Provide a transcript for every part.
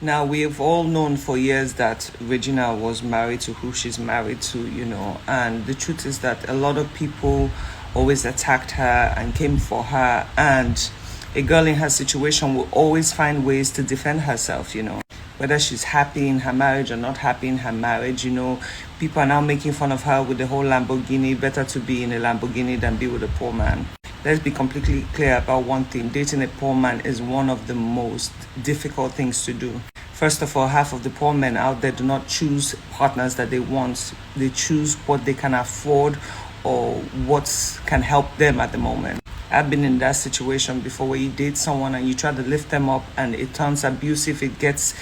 Now, we have all known for years that Regina was married to who she's married to, and the truth is that a lot of people always attacked her and came for her, and a girl in her situation will always find ways to defend herself, whether she's happy in her marriage or not happy in her marriage. People are now making fun of her with the whole Lamborghini. Better to be in a Lamborghini than be with a poor man. Let's be completely clear about one thing. Dating a poor man is one of the most difficult things to do. First of all, half of the poor men out there do not choose partners that they want. They choose what they can afford or what can help them at the moment. I've been in that situation before, where you date someone and you try to lift them up and it turns abusive, it gets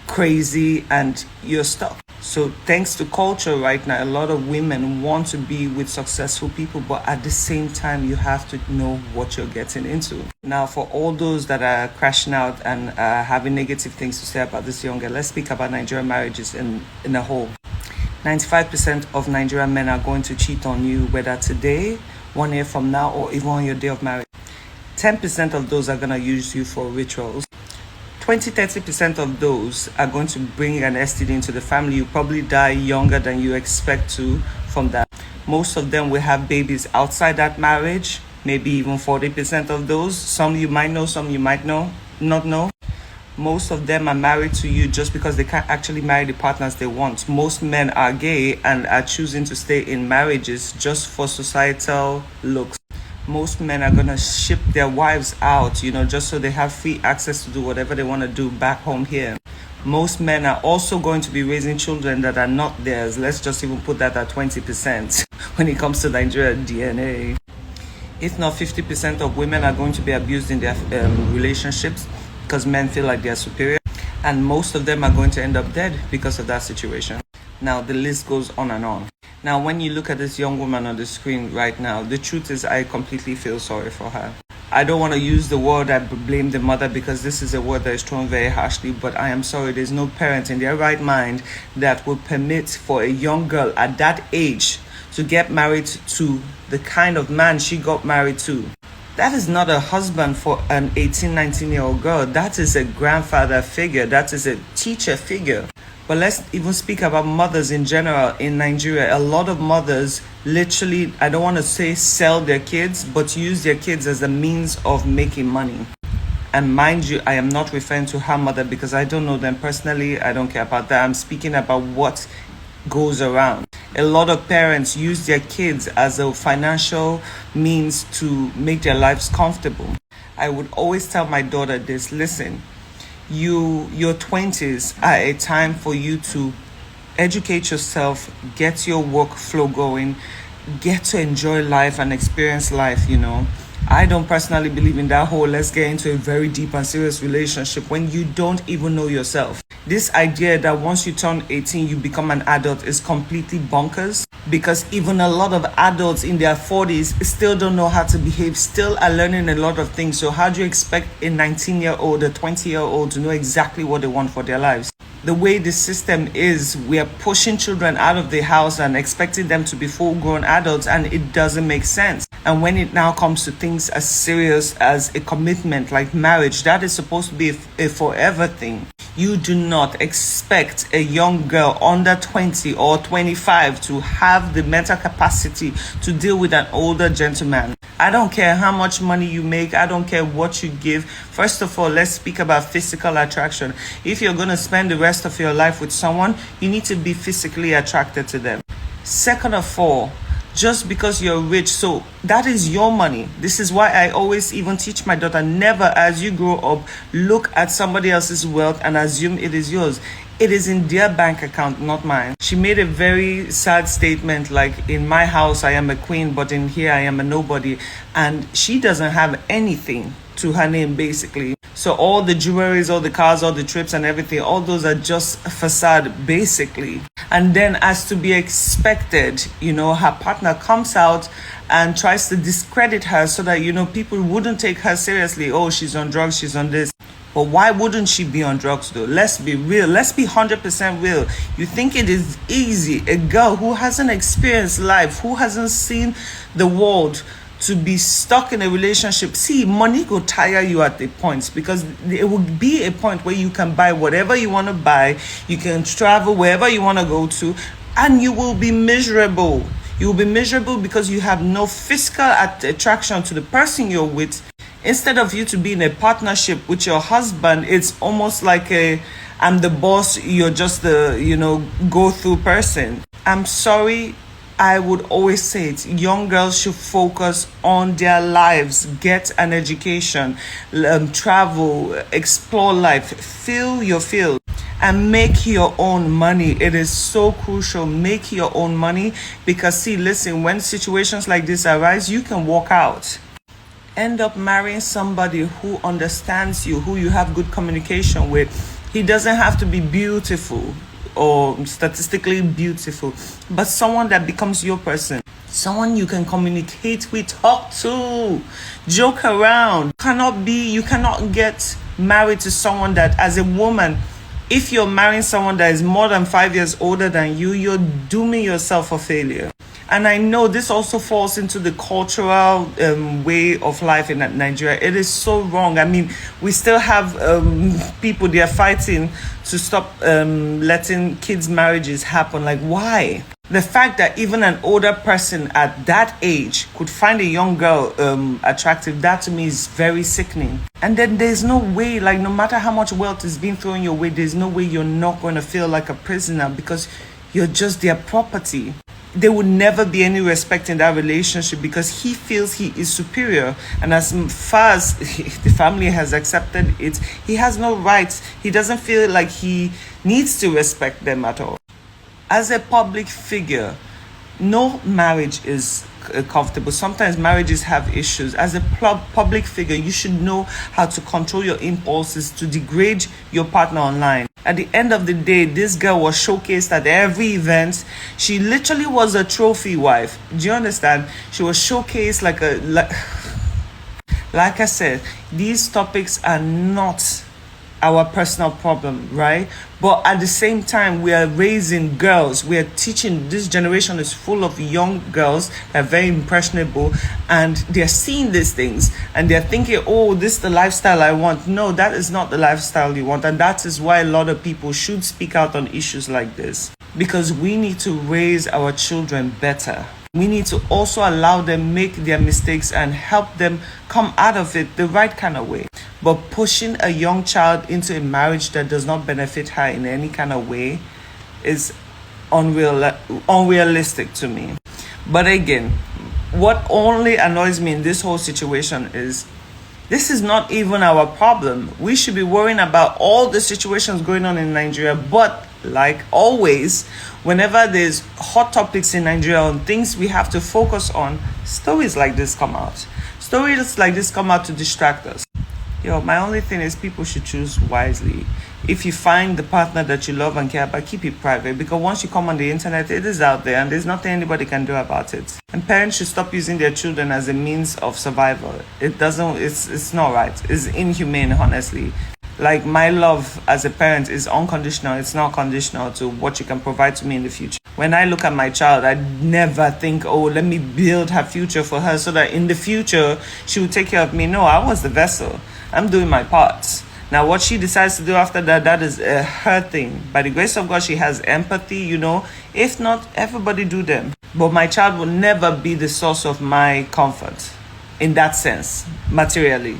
crazy, and you're stuck. So thanks to culture right now, a lot of women want to be with successful people, but at the same time, you have to know what you're getting into. Now, for all those that are crashing out and having negative things to say about this young girl, let's speak about Nigerian marriages in a whole. 95% of Nigerian men are going to cheat on you, whether today, 1 year from now, or even on your day of marriage. 10% of those are going to use you for rituals. 20-30% of those are going to bring an STD into the family. You probably die younger than you expect to from that. Most of them will have babies outside that marriage, maybe even 40% of those. Some you might know, some you might not know. Most of them are married to you just because they can't actually marry the partners they want. Most men are gay and are choosing to stay in marriages just for societal looks. Most men are going to ship their wives out, just so they have free access to do whatever they want to do back home here. Most men are also going to be raising children that are not theirs. Let's just even put that at 20% when it comes to Nigerian DNA. If not 50% of women are going to be abused in their relationships because men feel like they're superior. And most of them are going to end up dead because of that situation. Now, the list goes on and on. Now, when you look at this young woman on the screen right now, the truth is I completely feel sorry for her. I don't want to use the word I blame the mother, because this is a word that is thrown very harshly, but I am sorry. There's no parent in their right mind that would permit for a young girl at that age to get married to the kind of man she got married to. That is not a husband for an 18, 19-year-old girl. That is a grandfather figure. That is a teacher figure. But let's even speak about mothers in general in Nigeria. A lot of mothers literally, I don't want to say sell their kids, but use their kids as a means of making money. And mind you, I am not referring to her mother because I don't know them personally. I don't care about that. I'm speaking about what goes around. A lot of parents use their kids as a financial means to make their lives comfortable. I would always tell my daughter this: listen, your 20s are a time for you to educate yourself, get your workflow going, get to enjoy life and experience life. I don't personally believe in that whole let's get into a very deep and serious relationship when you don't even know yourself. This idea that once you turn 18 you become an adult is completely bonkers, because even a lot of adults in their 40s still don't know how to behave, still are learning a lot of things. So how do you expect a 19-year-old, a 20-year-old to know exactly what they want for their lives? The way the system is, we are pushing children out of the house and expecting them to be full-grown adults, and it doesn't make sense. And when it now comes to things as serious as a commitment like marriage, that is supposed to be a forever thing. You do not expect a young girl under 20 or 25 to have the mental capacity to deal with an older gentleman. I don't care how much money you make. I don't care what you give. First of all, let's speak about physical attraction. If you're going to spend the rest of your life with someone, you need to be physically attracted to them. Second of all, just because you're rich, so that is your money. This is why I always even teach my daughter, never, as you grow up, look at somebody else's wealth and assume it is yours. It is in their bank account, not mine. She made a very sad statement like, in my house I am a queen, but in here I am a nobody. And she doesn't have anything to her name, basically. So all the jewelries, all the cars, all the trips and everything, all those are just a facade, basically. And then, as to be expected, her partner comes out and tries to discredit her so that, people wouldn't take her seriously. Oh, she's on drugs, she's on this. But why wouldn't she be on drugs though? Let's be real. Let's be 100% real. You think it is easy? A girl who hasn't experienced life, who hasn't seen the world, to be stuck in a relationship. See, money will tire you at the point, because it will be a point where you can buy whatever you want to buy, you can travel wherever you want to go to, and you will be miserable. You will be miserable because you have no physical attraction to the person you're with. Instead of you to be in a partnership with your husband, it's almost like I'm the boss, you're just the, go-through person. I'm sorry, I would always say it. Young girls should focus on their lives, get an education, travel, explore life, feel your field, and make your own money. It is so crucial. Make your own money, because see, listen, when situations like this arise, you can walk out. End up marrying somebody who understands you, who you have good communication with. He doesn't have to be beautiful or statistically beautiful, but someone that becomes your person, someone you can communicate with, talk to, joke around. You cannot get married to someone that, as a woman, if you're marrying someone that is more than 5 years older than you, you're dooming yourself for failure. And I know this also falls into the cultural way of life in Nigeria. It is so wrong. I mean, we still have people, they are fighting to stop letting kids' marriages happen. Like, why? The fact that even an older person at that age could find a young girl attractive, that to me is very sickening. And then there's no way, like, no matter how much wealth is being thrown your way, there's no way you're not going to feel like a prisoner, because you're just their property. There would never be any respect in that relationship, because he feels he is superior. And as far as the family has accepted it, he has no rights. He doesn't feel like he needs to respect them at all. As a public figure, no marriage is comfortable. Sometimes marriages have issues. As a public figure, you should know how to control your impulses to degrade your partner online. At the end of the day, this girl was showcased at every event. She literally was a trophy wife. Do you understand? She was showcased like I said, these topics are not our personal problem, right? But at the same time, we are raising girls. We are teaching. This generation is full of young girls that are very impressionable, and they're seeing these things and they're thinking, oh, this is the lifestyle I want. No, that is not the lifestyle you want. And that is why a lot of people should speak out on issues like this, because we need to raise our children better. We need to also allow them make their mistakes and help them come out of it the right kind of way. But pushing a young child into a marriage that does not benefit her in any kind of way is unrealistic to me. But again, what only annoys me in this whole situation is this is not even our problem. We should be worrying about all the situations going on in Nigeria. But like always, whenever there's hot topics in Nigeria on things we have to focus on, stories like this come out. Stories like this come out to distract us. My only thing is people should choose wisely. If you find the partner that you love and care about, keep it private, because once you come on the internet, it is out there and there's nothing anybody can do about it. And parents should stop using their children as a means of survival. It's not right. It's inhumane, honestly. Like, my love as a parent is unconditional. It's not conditional to what you can provide to me in the future. When I look at my child, I never think, oh, let me build her future for her so that in the future she will take care of me. No, I was the vessel. I'm doing my part. Now, what she decides to do after that, that is her thing. By the grace of God, she has empathy, If not, everybody do them. But my child will never be the source of my comfort in that sense, materially.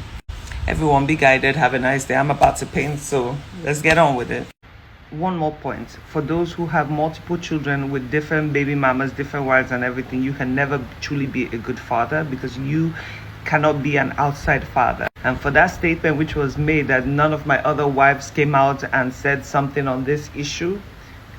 Everyone be guided. Have a nice day. I'm about to paint, so let's get on with it. One more point. For those who have multiple children with different baby mamas, different wives and everything, you can never truly be a good father, because you cannot be an outside father. And for that statement which was made that none of my other wives came out and said something on this issue,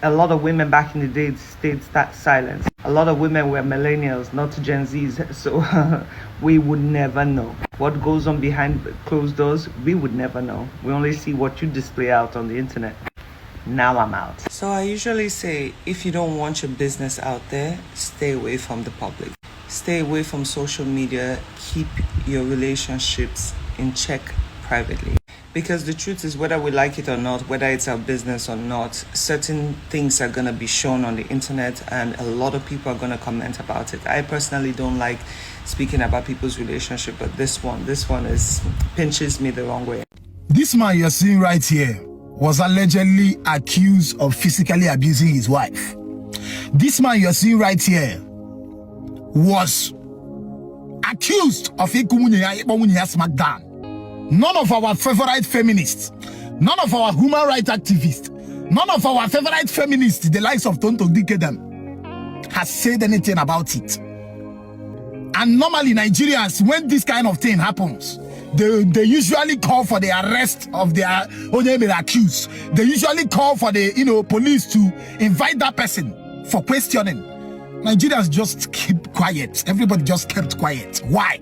a lot of women back in the day stayed silent. A lot of women were millennials, not Gen Zs, so we would never know. What goes on behind closed doors, we would never know. We only see what you display out on the internet. Now I'm out. So I usually say, if you don't want your business out there, stay away from the public. Stay away from social media. Keep your relationships in check privately. Because the truth is, whether we like it or not, whether it's our business or not, certain things are going to be shown on the internet and a lot of people are going to comment about it. I personally don't like speaking about people's relationship, but this one is pinches me the wrong way. This man you're seeing right here was allegedly accused of physically abusing his wife. This man you're seeing right here was accused of smackdown. None of our favorite feminists, none of our human rights activists, none of our favorite feminists, the likes of Tonto Dikedem, has said anything about it. And normally Nigerians, when this kind of thing happens, they usually call for the arrest of their accused. They usually call for the police to invite that person for questioning. Nigerians just keep quiet. Everybody just kept quiet. Why?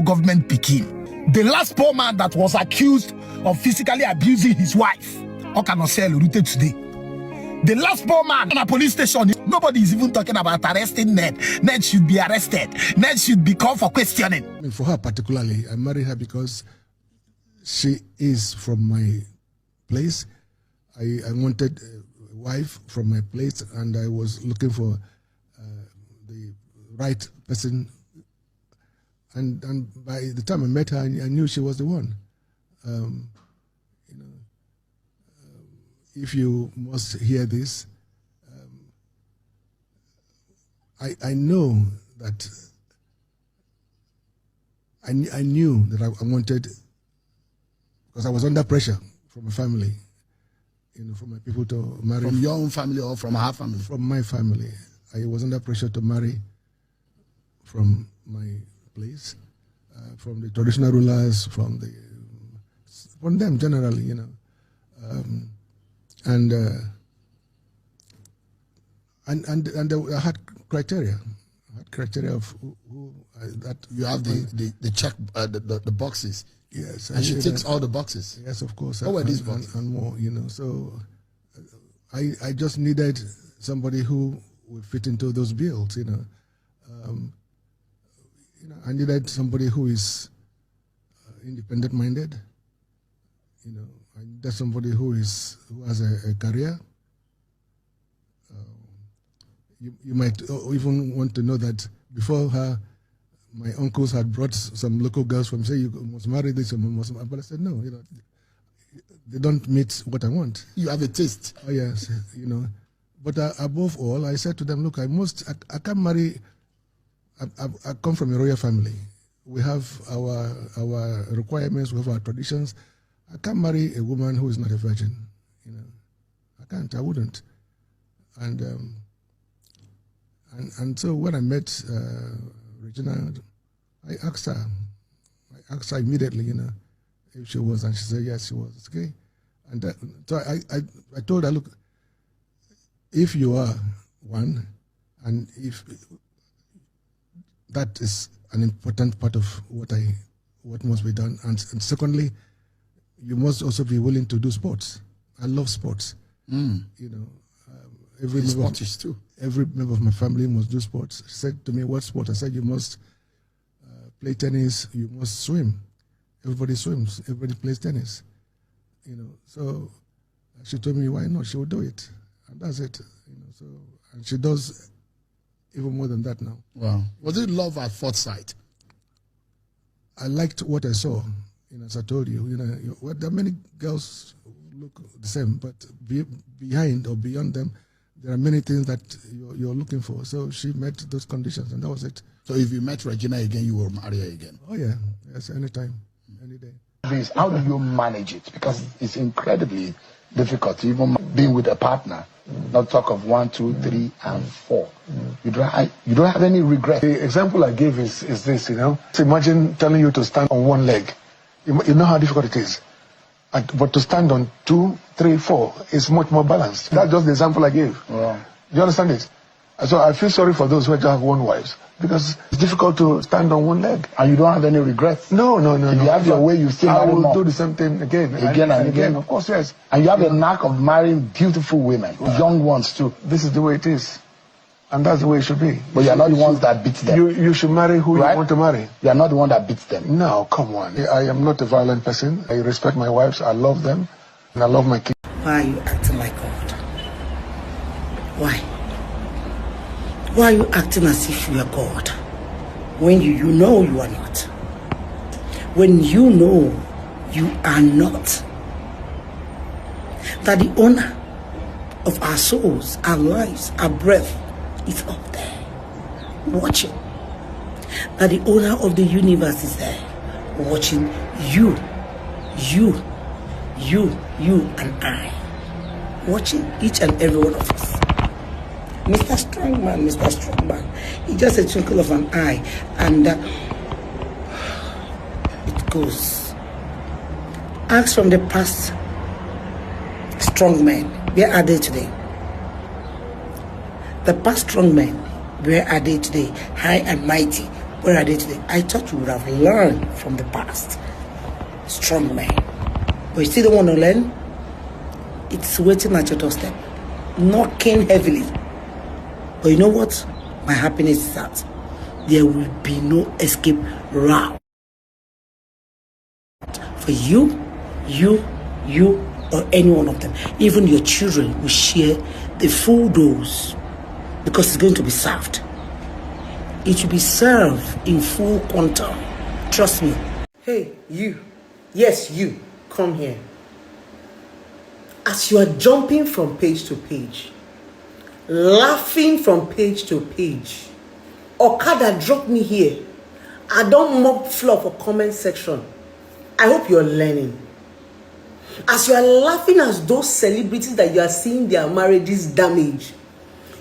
Government Pekin. The last poor man that was accused of physically abusing his wife, rooted today. The last poor man in a police station, nobody is even talking about arresting Ned. Ned should be arrested. Ned should be called for questioning. I mean, for her particularly, I married her because she is from my place. I wanted a wife from my place, and I was looking for the right person. And by the time I met her, I knew she was the one. If you must hear this, I know that I knew that I wanted, because I was under pressure from my family, for my people to marry. From your own family or from her family? From my family. I was under pressure to marry from my place, from the traditional rulers, from them generally, and I had criteria. I had criteria of who that you have the check the boxes. Yes, and she ticks all the boxes. Yes, of course. What were these boxes? And more, So I just needed somebody who would fit into those bills, I needed somebody who is independent-minded. I needed somebody who has a career. You might even want to know that before her, my uncles had brought some local girls from, say, you must marry this, you must marry. But I said, no, they don't meet what I want. You have a taste. Oh, yes, But above all, I said to them, look, I can't marry. I come from a royal family. We have our requirements, we have our traditions. I can't marry a woman who is not a virgin. I can't, I wouldn't. And so when I met Regina, I asked her immediately, if she was, and she said yes, she was. Okay, and so I told her, look, if you are one, and if that is an important part of what must be done, and secondly, you must also be willing to do sports. I love sports. Every member of my family must do sports. She said to me, what sport? I said, you must play tennis, you must swim. Everybody swims, everybody plays tennis. So she told me, why not? She will do it. And that's it. And she does even more than that now. Wow. Was it love at first sight? I liked what I saw. As I told you, there are many girls who look the same, but behind or beyond them, there are many things that you're looking for. So she met those conditions, and that was it. So if you met Regina again, you will marry her again? Oh, yeah. Yes, anytime, any day. How do you manage it? Because it's incredibly difficult, even being with a partner, not talk of 1, 2, 3, and 4. You don't have any regret. The example I gave is this, So imagine telling you to stand on one leg. You know how difficult it is. But to stand on 2, 3, 4 is much more balanced. That's just the example I gave. Wow. Do you understand it? So I feel sorry for those who just have one wife, because it's difficult to stand on one leg. And you don't have any regrets? No. If you have your way, you still I marry will more. do the same thing again and again. Of course, yes. And you have a knack of marrying beautiful women, young ones too. This is the way it is. And that's the way it should be. But you're not the ones that beat them. You should marry who you want to marry. You're not the one that beats them. No, come on. I am not a violent person. I respect my wives. I love them. And I love my kids. Why are you acting like God? Why? Why are you acting as if you are God when you know you are not? When you know you are not? That the owner of our souls, our lives, our breath is up there watching. That the owner of the universe is there watching you and I, watching each and every one of us. Mr. Strongman, it's just a twinkle of an eye, and it goes. Ask from the past strong men, where are they today? The past strong men, where are they today? High and mighty, where are they today? I thought you would have learned from the past strong men, but you still don't want to learn? It's waiting at your doorstep, knocking heavily. But you know what? My happiness is that there will be no escape route for you, or any one of them. Even your children will share the full dose because it's going to be served. It will be served in full quantum. Trust me. Hey, you. Yes, you. Come here. As you are jumping from page to page, laughing from page to page, Okada dropped me here. I don't mop floor for comment section. I hope you're learning. As you are laughing as those celebrities that you are seeing their marriages damaged,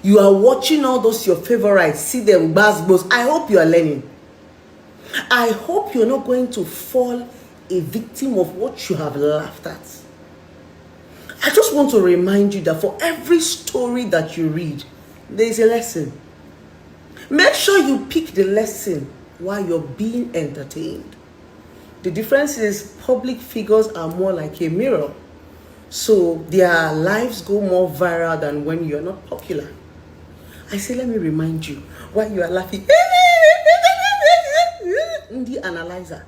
you are watching all those your favorites, see them buzz. I hope you are learning. I hope you're not going to fall a victim of what you have laughed at. I just want to remind you that for every story that you read, there is a lesson. Make sure you pick the lesson while you're being entertained. The difference is public figures are more like a mirror. So their lives go more viral than when you're not popular. I say, let me remind you, while you are laughing, the analyzer.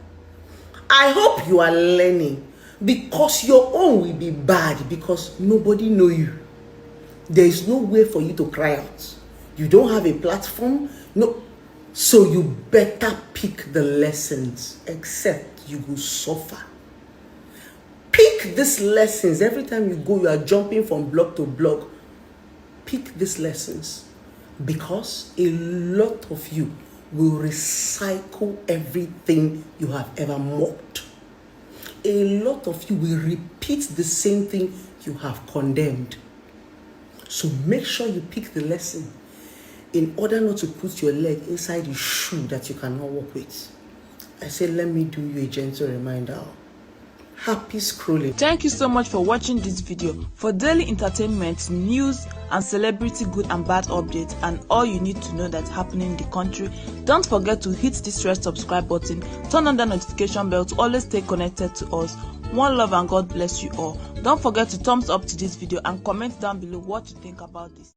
I hope you are learning, because your own will be bad because nobody know you. There is no way for you to cry out. You don't have a platform. No. So you better pick the lessons, except you will suffer. Pick these lessons. Every time you go, you are jumping from block to block. Pick these lessons, because a lot of you will recycle everything you have ever mocked. A lot of you will repeat the same thing you have condemned. So make sure you pick the lesson in order not to put your leg inside the shoe that you cannot walk with. I say, let me do you a gentle reminder. Happy scrolling. Thank you so much for watching this video. For daily entertainment, news, and celebrity good and bad updates, and all you need to know that's happening in the country, don't forget to hit this red subscribe button, turn on the notification bell to always stay connected to us. One love and God bless you all. Don't forget to thumbs up to this video and comment down below what you think about this.